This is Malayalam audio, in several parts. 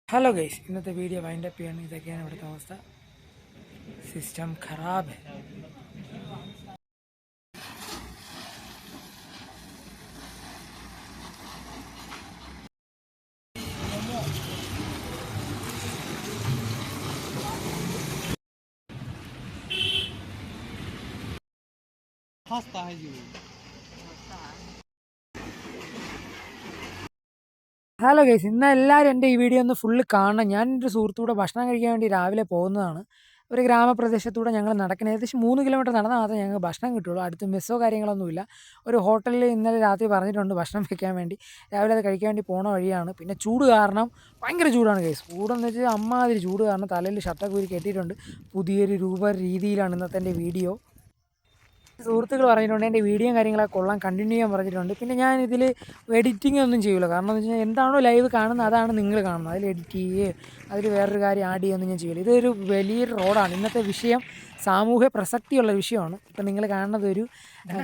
ഹലോ ഗൈസ്, ഇന്നത്തെ വീഡിയോ വൈൻഡ് അപ്പ് ചെയ്യാണ്. ഇതൊക്കെയാണ് ഇവിടുത്തെ അവസ്ഥ. സിസ്റ്റം ഖറാബ്. हंसता है जी। ഹലോ ഗൈസ്, ഇന്ന് എല്ലാവരും എൻ്റെ ഈ വീഡിയോ ഒന്ന് ഫുള്ള് കാണണം. ഞാൻ എൻ്റെ സുഹൃത്തൂടെ ഭക്ഷണം കഴിക്കാൻ വേണ്ടി രാവിലെ പോകുന്നതാണ്. ഒരു ഗ്രാമപ്രദേശത്തൂടെ ഞങ്ങൾ നടക്കുന്നത്. ഏകദേശം 3 കിലോമീറ്റർ നടന്നാൽ മാത്രമേ ഞങ്ങൾക്ക് ഭക്ഷണം കിട്ടുള്ളൂ. അടുത്ത് മെസ്സോ കാര്യങ്ങളൊന്നുമില്ല. ഒരു ഹോട്ടലിൽ ഇന്നലെ രാത്രി പറഞ്ഞിട്ടുണ്ട് ഭക്ഷണം വയ്ക്കാൻ വേണ്ടി. രാവിലെ അത് കഴിക്കാൻ വേണ്ടി പോണ വഴിയാണ്. പിന്നെ ചൂട് കാരണം ഭയങ്കര ചൂടാണ് ഗൈസ്. ചൂടെന്ന് വെച്ചാൽ അമ്മാതിരി ചൂട് കാരണം തലയിൽ ഷർട്ടൊക്കെ ഊരി കെട്ടിയിട്ടുണ്ട്. പുതിയൊരു രീതിയിലാണ് ഇന്നത്തെ എൻ്റെ വീഡിയോ. സുഹൃത്തുക്കൾ പറഞ്ഞിട്ടുണ്ട് എൻ്റെ വീഡിയോയും കാര്യങ്ങളൊക്കെ കൊള്ളാൻ, കണ്ടിന്യൂ ചെയ്യാൻ പറഞ്ഞിട്ടുണ്ട്. പിന്നെ ഞാൻ ഇതിൽ എഡിറ്റിംഗ് ഒന്നും ചെയ്യില്ല. കാരണം എന്ന് വെച്ച് കഴിഞ്ഞാൽ എന്താണോ ലൈവ് കാണുന്നത് അതാണ് നിങ്ങൾ കാണുന്നത്. അതിൽ എഡിറ്റ് ചെയ്യുകയോ അതിൽ വേറൊരു കാര്യം ആഡ് ചെയ്യുകയൊന്നും ഞാൻ ചെയ്യില്ല. ഇതൊരു വലിയൊരു റോഡാണ്. ഇന്നത്തെ വിഷയം സാമൂഹ്യ പ്രസക്തിയുള്ള വിഷയമാണ്. ഇപ്പം നിങ്ങൾ കാണുന്നത് ഒരു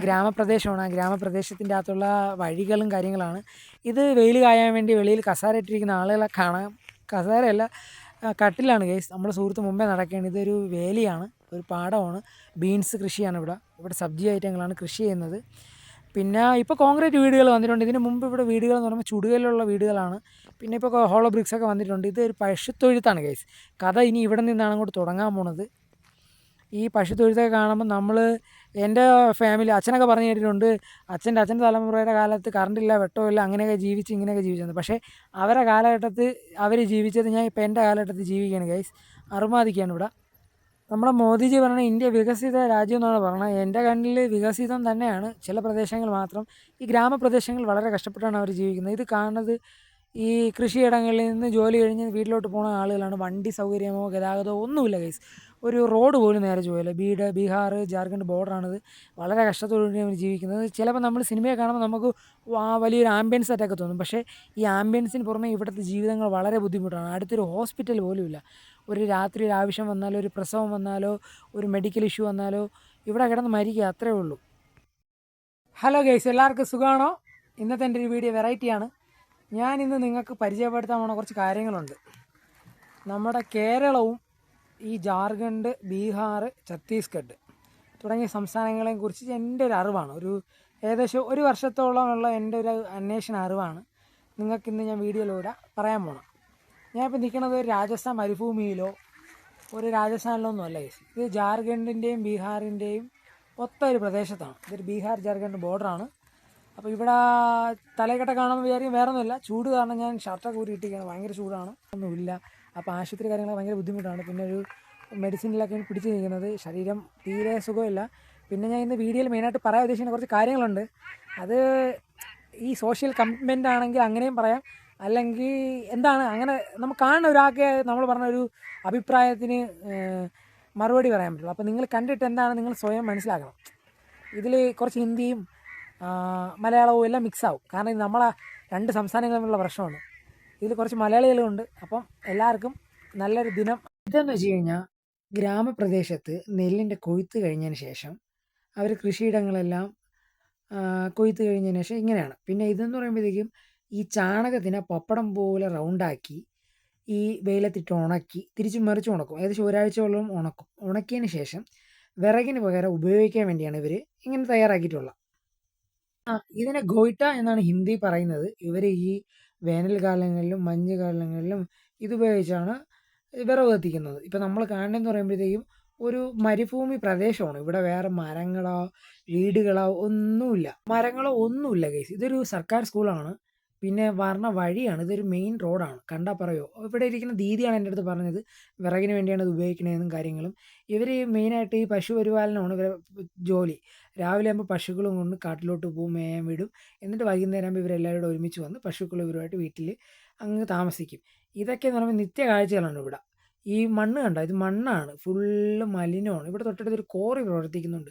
ഗ്രാമപ്രദേശമാണ്. ആ ഗ്രാമപ്രദേശത്തിൻ്റെ അകത്തുള്ള വഴികളും കാര്യങ്ങളാണ്. ഇത് വെയിൽ കായാൻ വേണ്ടി വെളിയിൽ കസേര ഇട്ടിരിക്കുന്ന ആളുകളെ കാണാം. കസേരയല്ല, കട്ടിലാണ് ഗൈസ്. നമ്മുടെ സുഹൃത്ത് മുമ്പേ നടക്കുകയാണ്. ഇതൊരു വേലിയാണ്, ഒരു പാടമാണ്. ബീൻസ് കൃഷിയാണ് ഇവിടെ സബ്ജി ഐറ്റങ്ങളാണ് കൃഷി ചെയ്യുന്നത്. പിന്നെ ഇപ്പോൾ കോൺക്രീറ്റ് വീടുകൾ വന്നിട്ടുണ്ട്. ഇതിന് മുമ്പ് ഇവിടെ വീടുകൾ എന്ന് പറയുമ്പോൾ ചുടുകല്ലുള്ള വീടുകളാണ്. പിന്നെ ഇപ്പോൾ ഹോളോ ബ്രിക്സ് ഒക്കെ വന്നിട്ടുണ്ട്. ഇതൊരു പശുത്തൊഴുത്താണ് ഗൈസ്. കഥ ഇനി ഇവിടെ നിന്നാണ് അങ്ങോട്ട് തുടങ്ങാൻ പോണത്. ഈ പശുത്തൊഴുത്തൊക്കെ കാണുമ്പോൾ നമ്മൾ, എൻ്റെ ഫാമിലി അച്ഛനൊക്കെ പറഞ്ഞു കേട്ടിട്ടുണ്ട്, അച്ഛൻ്റെ തലമുറയുടെ കാലത്ത് കറണ്ടില്ല, വെട്ടമില്ല, അങ്ങനെയൊക്കെ ജീവിച്ച് ഇങ്ങനെയൊക്കെ ജീവിച്ചത്. പക്ഷേ അവരുടെ കാലഘട്ടത്തിൽ അവർ ജീവിച്ചത് ഞാൻ ഇപ്പോൾ എൻ്റെ കാലഘട്ടത്തിൽ ജീവിക്കുകയാണ് ഗൈസ്. അറുമാദിക്കുകയാണ് ഇവിടെ. നമ്മുടെ മോദിജി പറഞ്ഞ ഇന്ത്യ വികസിത രാജ്യം എന്നാണ് പറഞ്ഞത്. എൻ്റെ കണ്ണിൽ വികസിതം തന്നെയാണ്. ചില പ്രദേശങ്ങൾ മാത്രം, ഈ ഗ്രാമപ്രദേശങ്ങൾ വളരെ കഷ്ടപ്പെട്ടാണ് അവർ ജീവിക്കുന്നത്. ഇത് കാണുന്നത് ഈ കൃഷിയിടങ്ങളിൽ നിന്ന് ജോലി കഴിഞ്ഞ് വീട്ടിലോട്ട് പോകുന്ന ആളുകളാണ്. വണ്ടി സൗകര്യമോ ഗതാഗതമോ ഒന്നുമില്ല ഗൈസ്. ഒരു റോഡ് പോലും നേരെ പോയില്ല. ബീഹാർ ജാർഖണ്ഡ് ബോർഡറാണിത്. വളരെ കഷ്ടത്തോടുകൂടിയാണ് അവർ ജീവിക്കുന്നത്. ചിലപ്പോൾ നമ്മൾ സിനിമയെ കാണുമ്പോൾ നമുക്ക് വലിയൊരു ആംബിയൻസ് സെറ്റൊക്കെ തോന്നും. പക്ഷേ ഈ ആംബിയൻസിന് പുറമെ ഇവിടുത്തെ ജീവിതങ്ങൾ വളരെ ബുദ്ധിമുട്ടാണ്. അടുത്തൊരു ഹോസ്പിറ്റൽ പോലും ഇല്ല. ഒരു രാത്രി ഒരു ആവശ്യം വന്നാലോ, ഒരു പ്രസവം വന്നാലോ, ഒരു മെഡിക്കൽ ഇഷ്യൂ വന്നാലോ ഇവിടെ കിടന്ന് മരിക്കുക, അത്രേ ഉള്ളൂ. ഹലോ ഗൈസ്, എല്ലാവർക്കും സുഖമാണോ? ഇന്നത്തെ എൻ്റെ ഒരു വീഡിയോ വെറൈറ്റിയാണ്. ഞാൻ ഇന്ന് നിങ്ങൾക്ക് പരിചയപ്പെടുത്താൻ പോണ കുറച്ച് കാര്യങ്ങളുണ്ട്. നമ്മുടെ കേരളവും ഈ ജാർഖണ്ഡ്, ബീഹാർ, ഛത്തീസ്ഗഡ് തുടങ്ങിയ സംസ്ഥാനങ്ങളെയും കുറിച്ച് എൻ്റെ ഒരു അറിവാണ്. ഏകദേശം ഒരു വർഷത്തോളമുള്ള എൻ്റെ ഒരു അന്വേഷണ അറിവാണ് നിങ്ങൾക്കിന്ന് ഞാൻ വീഡിയോയിലൂടെ പറയാൻ പോകണം. ഞാനിപ്പോൾ നിൽക്കുന്നത് ഒരു രാജസ്ഥാൻ മരുഭൂമിയിലോ ഒരു രാജസ്ഥാനിലോ ഒന്നും അല്ല. ഇത് ജാർഖണ്ഡിൻ്റെയും ബീഹാറിൻ്റെയും ഒരു പ്രദേശത്താണ്. ഇതൊരു ബീഹാർ ജാർഖണ്ഡ് ബോർഡറാണ്. അപ്പോൾ ഇവിടെ തലക്കെട്ട കാണുമ്പോൾ വിചാരിക്കും വേറെ ഒന്നുമില്ല, ചൂട് കാരണം ഞാൻ ഷർട്ടൊക്കെ ഊരി ഇട്ടിരിക്കുകയാണ്. ഭയങ്കര ചൂടാണ്, ഒന്നുമില്ല. അപ്പോൾ ആശുപത്രി കാര്യങ്ങൾ ഭയങ്കര ബുദ്ധിമുട്ടാണ്. പിന്നെ ഒരു മെഡിസിനിലൊക്കെ പിടിച്ച് നിൽക്കുന്നത്, ശരീരം തീരെ സുഖമില്ല. പിന്നെ ഞാൻ ഇന്ന് വീഡിയോയിൽ മെയിനായിട്ട് പറയാൻ ഉദ്ദേശിക്കുന്ന കുറച്ച് കാര്യങ്ങളുണ്ട്. അത് ഈ സോഷ്യൽ കമ്മിറ്റ്മെൻ്റ് ആണെങ്കിൽ അങ്ങനെയും പറയാം, അല്ലെങ്കിൽ എന്താണ് അങ്ങനെ നമുക്ക് കാണുന്ന ഒരാൾക്ക് നമ്മൾ പറഞ്ഞ ഒരു അഭിപ്രായത്തിന് മറുപടി പറയാൻ പറ്റുള്ളൂ. അപ്പോൾ നിങ്ങൾ കണ്ടിട്ട് എന്താണ് നിങ്ങൾ സ്വയം മനസ്സിലാക്കണം. ഇതിൽ കുറച്ച് ഹിന്ദിയും മലയാളവും എല്ലാം മിക്സാവും. കാരണം ഇത് നമ്മളെ രണ്ട് സംസ്ഥാനങ്ങൾ തമ്മിലുള്ള പ്രശ്നമാണ്. ഇതിൽ കുറച്ച് മലയാളികളുണ്ട്. അപ്പം എല്ലാവർക്കും നല്ലൊരു ദിനം. ഇതെന്ന് വെച്ച് കഴിഞ്ഞാൽ ഗ്രാമപ്രദേശത്ത് നെല്ലിൻ്റെ കൊയ്ത്ത് കഴിഞ്ഞതിന് ശേഷം അവർ കൃഷിയിടങ്ങളെല്ലാം കൊയ്ത്ത് കഴിഞ്ഞതിന് ശേഷം ഇങ്ങനെയാണ്. പിന്നെ ഇതെന്ന് പറയുമ്പോഴത്തേക്കും ഈ ചാണകത്തിനെ പപ്പടം പോലെ റൗണ്ടാക്കി ഈ വെയിലത്തിട്ട് ഉണക്കി തിരിച്ച് മറിച്ച് ഉണക്കും. ഏകദേശം ഒരാഴ്ചയോളം ഉണക്കും. ഉണക്കിയതിന് ശേഷം വിറകിന് പകരം ഉപയോഗിക്കാൻ വേണ്ടിയാണ് ഇവർ ഇങ്ങനെ തയ്യാറാക്കിയിട്ടുള്ളത്. ഇതിനെ ഗോയിട്ട എന്നാണ് ഹിന്ദി പറയുന്നത്. ഇവർ ഈ വേനൽക്കാലങ്ങളിലും മഞ്ഞ് കാലങ്ങളിലും ഇതുപയോഗിച്ചാണ് വിറക് കത്തിക്കുന്നത്. ഇപ്പം നമ്മൾ കാണുന്നതെന്ന് പറയുമ്പോഴത്തേക്കും ഒരു മരുഭൂമി പ്രദേശമാണ്. ഇവിടെ വേറെ മരങ്ങളോ വീടുകളോ ഒന്നുമില്ല. ഗൈസ്. ഇതൊരു സർക്കാർ സ്കൂളാണ്. പിന്നെ വരണ വഴിയാണ്. ഇതൊരു മെയിൻ റോഡാണ്. കണ്ടാൽ പറയോ. ഇവിടെ ഇരിക്കുന്ന ദീദിയാണ് എൻ്റെ അടുത്ത് പറഞ്ഞത് വിറകിന് വേണ്ടിയാണ് ഇത് ഉപയോഗിക്കണതെന്നും കാര്യങ്ങളും. ഇവർ മെയിനായിട്ട് ഈ പശു പരിപാലനമാണ് ഇവരെ ജോലി. രാവിലെ ആകുമ്പോൾ പശുക്കളും കൊണ്ട് കാട്ടിലോട്ട് പോകും, മേയാൻ വിടും. എന്നിട്ട് വൈകുന്നേരം ആകുമ്പോൾ ഇവരെല്ലാവരും കൂടെ ഒരുമിച്ച് വന്ന് പശുക്കളും ഇവരുമായിട്ട് വീട്ടിൽ അങ്ങ് താമസിക്കും. ഇതൊക്കെയെന്ന് പറയുമ്പോൾ നിത്യ കാഴ്ചകളാണ് ഇവിടെ. ഈ മണ്ണ് കണ്ടോ, ഇത് മണ്ണാണ്, ഫുള്ള് മലിനമാണ്. ഇവിടെ തൊട്ടടുത്തൊരു കോറി പ്രവർത്തിക്കുന്നുണ്ട്.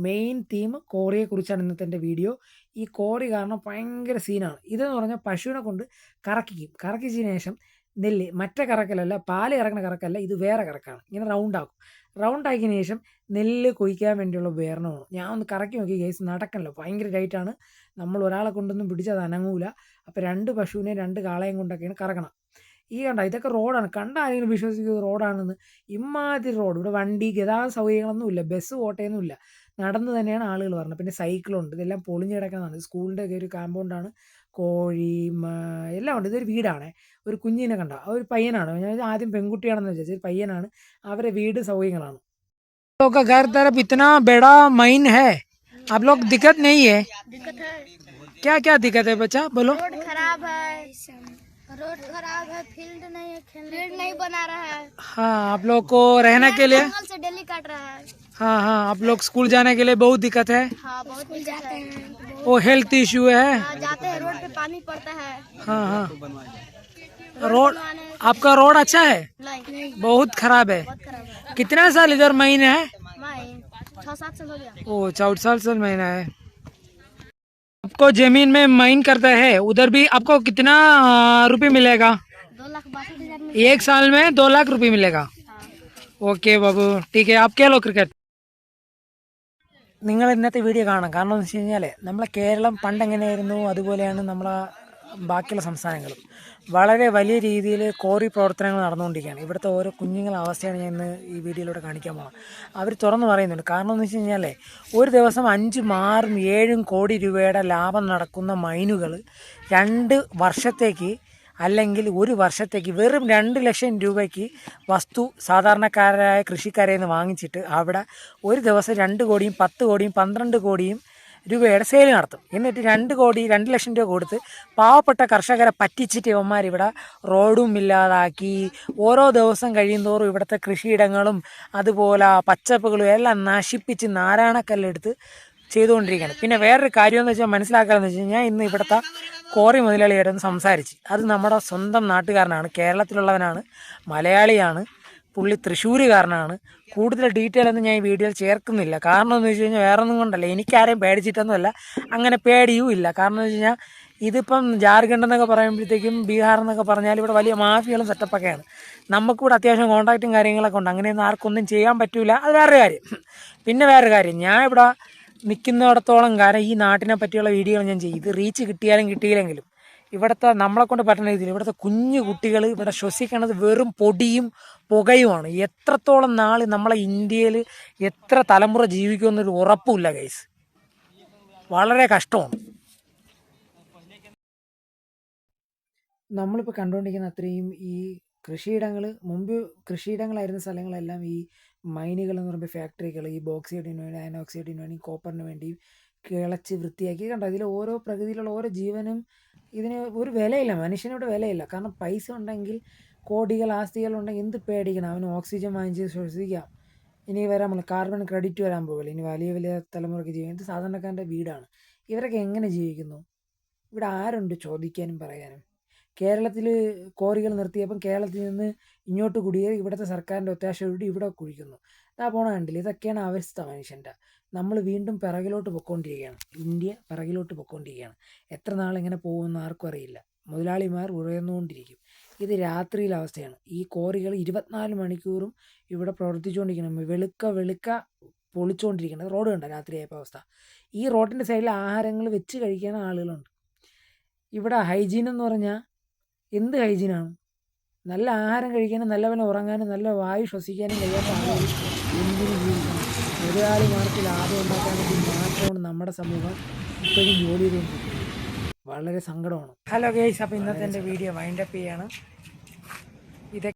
മെയിൻ തീം കോറിയെക്കുറിച്ചാണ് ഇന്നത്തെ എൻ്റെ വീഡിയോ. ഈ കോറി കാരണം ഭയങ്കര സീനാണ്. ഇതെന്ന് പറഞ്ഞാൽ പശുവിനെ കൊണ്ട് കറക്കിക്കും. കറക്കിച്ചതിന് ശേഷം നെല്ല്, മറ്റേ കറക്കലല്ല, പാല് കറക്കുന്ന കറക്കല്ല, ഇത് വേറെ കറക്കാണ്. ഇങ്ങനെ റൗണ്ടാക്കും. റൗണ്ടാക്കിയതിന് ശേഷം നെല്ല് കൊയ്ക്കാൻ വേണ്ടിയുള്ള ഉപകരണമാണ്. ഞാൻ ഒന്ന് കറക്കി നോക്കി ഗൈസ്, നടക്കണല്ലോ, ഭയങ്കര ടൈറ്റാണ്. നമ്മൾ ഒരാളെ കൊണ്ടൊന്നും പിടിച്ചത് അനങ്ങൂല. അപ്പോൾ 2 പശുവിനെ 2 കാളയും കൊണ്ടൊക്കെയാണ് കറക്കണം. ഈ കണ്ട ഇതൊക്കെ റോഡാണ്. കണ്ട ആരെങ്കിലും വിശ്വസിക്കുന്നത് റോഡാണെന്ന്? ഇമ്മാതിരി റോഡ്. ഇവിടെ വണ്ടി ഗതാഗത സൗകര്യങ്ങളൊന്നുമില്ല. ബസ് ഓട്ടയൊന്നുമില്ല. നടന്ന് തന്നെയാണ് ആളുകൾ വരുന്നത്. പിന്നെ സൈക്കിളുണ്ട്. ഇതെല്ലാം പൊളിഞ്ഞ് കിടക്കുന്നതാണ്. സ്കൂളിൻ്റെ ഒക്കെ ഒരു കാമ്പൗണ്ടാണ്. കോഴി എല്ലാം ഉണ്ട്. ഇതൊരു വീടാണ്. ഒരു കുഞ്ഞിനെ കണ്ട ഒരു പയ്യനാണ്. ഞാൻ ആദ്യം പെൺകുട്ടിയാണെന്ന് വിചാരിച്ചു. ഒരു പയ്യനാണ്. അവരെ വീട് സൗകര്യങ്ങളാണ്. लोग का घर तरफ इतना बड़ा माइन है, आप लोग दिक्कत नहीं है? दिक्कत है। क्या क्या दिक्कत है बच्चा बोलो? रोड खराब है, फील्ड नहीं है, फील्ड नहीं बना रहा है। हाँ, आप लोग को रहने के लिए, जंगल से डेली काट रहा है। हाँ हाँ, आप लोग स्कूल जाने के लिए बहुत दिक्कत है। हाँ, बहुत जाते हैं। वो हेल्थ इश्यू है। हाँ, जाते हैं, रोड पे पानी पड़ता है। हाँ हाँ, रोड आपका रोड अच्छा है? नहीं, बहुत खराब है। बहुत खराब है। कितना साल इधर महीने है? मैं 6-7 साल हो गया। ओ 14 साल महीना है। आपको जमीन में माइन करता है, उधर भी आपको कितना रुपये मिलेगा? 2,62,000 में। एक साल में 2 लाख रुपये मिलेगा। ഓക്കെ ബാബു, ടീക്ക് आप क्या लो ക്രിക്കറ്റ്. നിങ്ങൾ ഇന്നത്തെ വീഡിയോ കാണാം. കാരണം എന്ന് വെച്ച് കഴിഞ്ഞാൽ നമ്മളെ കേരളം പണ്ടെങ്ങനെയായിരുന്നു അതുപോലെയാണ് നമ്മളെ ബാക്കിയുള്ള സംസ്ഥാനങ്ങളും. വളരെ വലിയ രീതിയിൽ കോറി പ്രവർത്തനങ്ങൾ നടന്നുകൊണ്ടിരിക്കുകയാണ്. ഇവിടുത്തെ ഓരോ കുഞ്ഞുങ്ങളുടെ അവസ്ഥയാണ് ഞാൻ ഇന്ന് ഈ വീഡിയോയിലൂടെ കാണിക്കാൻ പോകുന്നത്. അവർ തുറന്ന് പറയുന്നുണ്ട്. കാരണം എന്ന് വെച്ച് കഴിഞ്ഞാൽ ഒരു ദിവസം 5, 6, 7 കോടി രൂപയുടെ ലാഭം നടക്കുന്ന മൈനുകൾ 2 വർഷത്തേക്ക് അല്ലെങ്കിൽ ഒരു വർഷത്തേക്ക് വെറും 2 ലക്ഷം രൂപയ്ക്ക് വസ്തു സാധാരണക്കാരായ കൃഷിക്കാരെ നിന്ന് വാങ്ങിച്ചിട്ട് അവിടെ ഒരു ദിവസം 2 കോടിയും 10 കോടിയും 12 കോടിയും രൂപയുടെ സെയിൽ നടത്തും. എന്നിട്ട് 2 കോടി 2 ലക്ഷം രൂപ കൊടുത്ത് പാവപ്പെട്ട കർഷകരെ പറ്റിച്ചിട്ട് ഇവന്മാർ ഇവിടെ റോഡും ഇല്ലാതാക്കി ഓരോ ദിവസം കഴിയുന്തോറും ഇവിടുത്തെ കൃഷിയിടങ്ങളും അതുപോലെ പച്ചപ്പുകളും എല്ലാം നശിപ്പിച്ച് നാരായണക്കല്ലെടുത്ത് ചെയ്തുകൊണ്ടിരിക്കുകയാണ്. പിന്നെ വേറൊരു കാര്യമെന്ന് വെച്ചാൽ മനസ്സിലാക്കാമെന്ന് വെച്ച് കഴിഞ്ഞാൽ ഇന്ന് ഇവിടുത്തെ കോറി മുതലാളിയായിട്ടൊന്ന് സംസാരിച്ച്. അത് നമ്മുടെ സ്വന്തം നാട്ടുകാരനാണ്, കേരളത്തിലുള്ളവനാണ്, മലയാളിയാണ്, പുള്ളി തൃശ്ശൂരുകാരനാണ്. കൂടുതൽ ഡീറ്റെയിൽ ഒന്നും ഞാൻ ഈ വീഡിയോയിൽ ചേർക്കുന്നില്ല. കാരണം എന്ന് വെച്ച് കഴിഞ്ഞാൽ വേറെ ഒന്നും കൊണ്ടല്ല, എനിക്കാരെയും പേടിച്ചിട്ടൊന്നുമല്ല, അങ്ങനെ പേടിയും ഇല്ല. കാരണം എന്ന് വെച്ച് കഴിഞ്ഞാൽ ഇതിപ്പം ജാർഖണ്ഡ് എന്നൊക്കെ പറയുമ്പോഴത്തേക്കും ബീഹാർ എന്നൊക്കെ പറഞ്ഞാൽ ഇവിടെ വലിയ മാഫിയകളും സെറ്റപ്പൊക്കെയാണ്. നമുക്കിവിടെ അത്യാവശ്യം കോൺടാക്റ്റും കാര്യങ്ങളൊക്കെ ഉണ്ട്. അങ്ങനെയൊന്നും ആർക്കൊന്നും ചെയ്യാൻ പറ്റില്ല. അത് വേറൊരു കാര്യം. പിന്നെ വേറൊരു കാര്യം, ഞാൻ ഇവിടെ നിൽക്കുന്നിടത്തോളം കാലം ഈ നാട്ടിനെ പറ്റിയുള്ള വീഡിയോകൾ ഞാൻ ചെയ്യും. ഇത് റീച്ച് കിട്ടിയാലും കിട്ടിയില്ലെങ്കിലും ഇവിടുത്തെ നമ്മളെ കൊണ്ട് പറ്റുന്ന രീതിയിൽ ഇവിടുത്തെ കുഞ്ഞു കുട്ടികൾ ഇവിടെ ശ്വസിക്കണത് വെറും പൊടിയും പുകയുമാണ്. എത്രത്തോളം നാൾ നമ്മളെ ഇന്ത്യയിൽ എത്ര തലമുറ ജീവിക്കുമെന്നൊരു ഉറപ്പുമില്ല ഗൈസ്. വളരെ കഷ്ടമാണ്. നമ്മളിപ്പോൾ കണ്ടുകൊണ്ടിരിക്കുന്ന അത്രയും ഈ കൃഷിയിടങ്ങൾ, മുമ്പ് കൃഷിയിടങ്ങളായിരുന്ന സ്ഥലങ്ങളെല്ലാം ഈ മൈനുകൾ എന്ന് പറയുമ്പോൾ ഫാക്ടറികൾ, ഈ ബോക്സൈഡിന് വേണ്ടി, അയനോക്സൈഡിന് വേണ്ടി, കോപ്പറിന് വേണ്ടി കിളച്ച് വൃത്തിയാക്കി കണ്ടോ. ഇതിൽ ഓരോ പ്രകൃതിയിലുള്ള ഓരോ ജീവനും ഇതിന് ഒരു വിലയില്ല. മനുഷ്യനോട് വിലയില്ല. കാരണം പൈസ ഉണ്ടെങ്കിൽ, കോടികൾ ആസ്തികളുണ്ടെങ്കിൽ എന്ത് പേടിക്കണം? അവന് ഓക്സിജൻ വാങ്ങിച്ച് ശ്വസിക്കാം. ഇനി വരാൻ പോകുന്ന കാർബൺ ക്രെഡിറ്റ് വരാൻ പോകില്ല. ഇനി വലിയ വലിയ തലമുറയ്ക്ക് ജീവിക്കും. ഇത് സാധാരണക്കാരൻ്റെ വീടാണ്. ഇവരൊക്കെ എങ്ങനെ ജീവിക്കുന്നു? ഇവിടെ ആരുണ്ട് ചോദിക്കാനും പറയാനും? കേരളത്തിൽ കോറികൾ നിർത്തിയപ്പം കേരളത്തിൽ നിന്ന് ഇങ്ങോട്ട് കുടിയേറി ഇവിടുത്തെ സർക്കാരിൻ്റെ ഒത്താശയോട് ഇവിടെ കുഴിക്കുന്നു. ഇതാ പോണ കണ്ടില്ല. ഇതൊക്കെയാണ് അവസ്ഥ മനുഷ്യൻ്റെ. നമ്മൾ വീണ്ടും പിറകിലോട്ട് പൊയ്ക്കൊണ്ടിരിക്കുകയാണ്. ഇന്ത്യ പിറകിലോട്ട് പൊയ്ക്കൊണ്ടിരിക്കുകയാണ്. എത്ര നാളിങ്ങനെ പോകുമെന്ന് ആർക്കും അറിയില്ല. മുതലാളിമാർ ഉയർന്നുകൊണ്ടിരിക്കും. ഇത് രാത്രിയിലെ അവസ്ഥയാണ്. ഈ കോറികൾ 24 മണിക്കൂറും ഇവിടെ പ്രവർത്തിച്ചുകൊണ്ടിരിക്കണം. വെളുക്ക പൊളിച്ചുകൊണ്ടിരിക്കണം. റോഡ് കണ്ട രാത്രിയായപ്പോൾ അവസ്ഥ. ഈ റോഡിൻ്റെ സൈഡിൽ ആഹാരങ്ങൾ വെച്ച് കഴിക്കാൻ ആളുകളുണ്ട്. ഇവിടെ ഹൈജീൻ എന്ന് പറഞ്ഞാൽ എന്ത് ഹൈജീനാണ്? നല്ല ആഹാരം കഴിക്കാനും നല്ലപോലെ ഉറങ്ങാനും നല്ല വായു ശ്വസിക്കാനും കഴിയാത്ത ആളുകൾ എന്തിനു ജീവിക്കണം? മുതലാളിമാർക്ക് ലാഭം ഉണ്ടാക്കാൻ വേണ്ടി മാത്രമാണ് നമ്മുടെ സമൂഹം ഇപ്പോഴും ജോലി ചെയ്തുകൊണ്ടിരിക്കുന്നത്. വളരെ സങ്കടമാണ്. ഹലോ ഗൈസ്, അപ്പോൾ ഇന്നത്തെ എൻ്റെ വീഡിയോ വൈൻഡപ്പ് ചെയ്യാണ്.